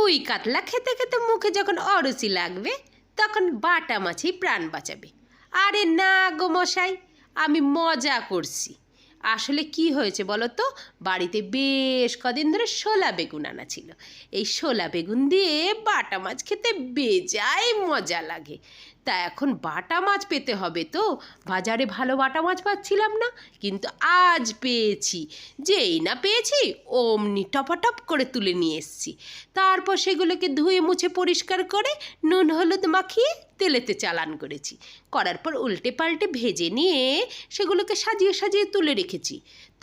রুই কাতলা খেতে খেতে মুখে যখন অরুচি লাগবে তখন বাটা মাছই প্রাণ বাঁচাবে। আরে না গো মশাই, আমি মজা করছি। আসলে কি হয়েছে বলো তো, বাড়িতে বেশ কদিন ধরে শোলা বেগুন আনা ছিল। এই শোলা বেগুন দিয়ে বাটা মাছ খেতে বেজায় মজা লাগে। তা এখন বাটা মাছ পেতে হবে তো, বাজারে ভালো বাটা মাছ পাচ্ছিলাম না, কিন্তু আজ পেয়েছি। যেই না পেয়েছি অমনি টপাটপ করে তুলে নিয়ে এসেছি। তারপর সেগুলোকে ধুয়ে মুছে পরিষ্কার করে নুন হলুদ মাখিয়ে তেলেতে চালান করেছি। করার পর উল্টে পাল্টে ভেজে নিয়ে সেগুলোকে সাজিয়ে সাজিয়ে তুলে রেখেছি।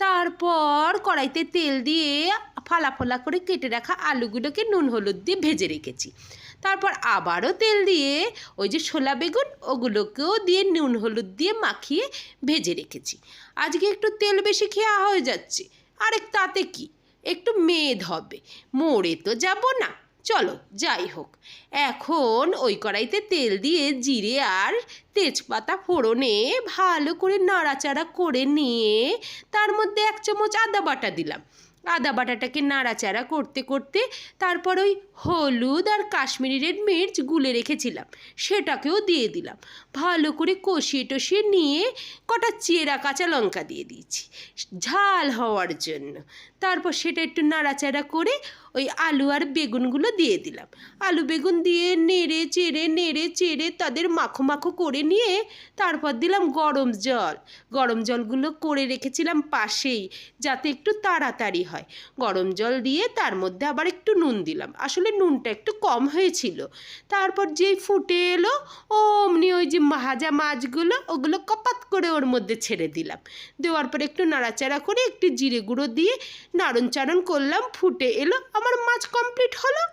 তারপর কড়াইতে তেল দিয়ে ফালা ফালা করে কেটে রাখা আলুগুলোকে নুন হলুদ দিয়ে ভেজে রেখেছি। তারপর আবারও তেল দিয়ে ওই যে শোলা বেগুন ওগুলোকেও দিয়ে নুন হলুদ দিয়ে মাখিয়ে ভেজে রেখেছি। আজকে একটু তেল বেশি খেয়া হয়ে যাচ্ছে, আরেক তাতে কি, একটু মেদ হবে, মরে তো যাব না। চলো যাই হোক, এখন ওই কড়াইতে তেল দিয়ে জিরে আর তেজপাতা ফোড়নে ভালো করে নাড়াচাড়া করে নিয়ে তার মধ্যে 1 চামচ আদা বাটা দিলাম। আদা বাটাটাকে নাড়াচাড়া করতে করতে তারপর ওই হলুদ আর কাশ্মীরি রেড মির্চ গুলে রেখেছিলাম সেটাকেও দিয়ে দিলাম। ভালো করে কষিয়ে টষিয়ে নিয়ে কটা চেরা কাঁচা লঙ্কা দিয়ে দিয়েছি ঝাল হওয়ার জন্য। তারপর সেটা একটু নাড়াচাড়া করে ওই আলু আর বেগুনগুলো দিয়ে দিলাম। আলু বেগুন দিয়ে নেড়ে চেড়ে তাদের মাখো মাখো করে নিয়ে তারপর দিলাম গরম জল। গরম জলগুলো করে রেখেছিলাম পাশেই, যাতে একটু তাড়াতাড়ি হয়। গরম জল দিয়ে তার মধ্যে আবার একটু নুন দিলাম, আসলে নুনটা একটু কম হয়েছিল। তারপর যেই ফুটে এলো অমনি ওই যে ভাজা মাছগুলো ওগুলো কপাত করে ওর মধ্যে ছেড়ে দিলাম। দেওয়ার পর একটু নাড়াচাড়া করে একটু জিরে গুঁড়ো দিয়ে নাড়ন চাড়ন করলাম, ফুটে এলো, আমার মাছ কমপ্লিট হলো।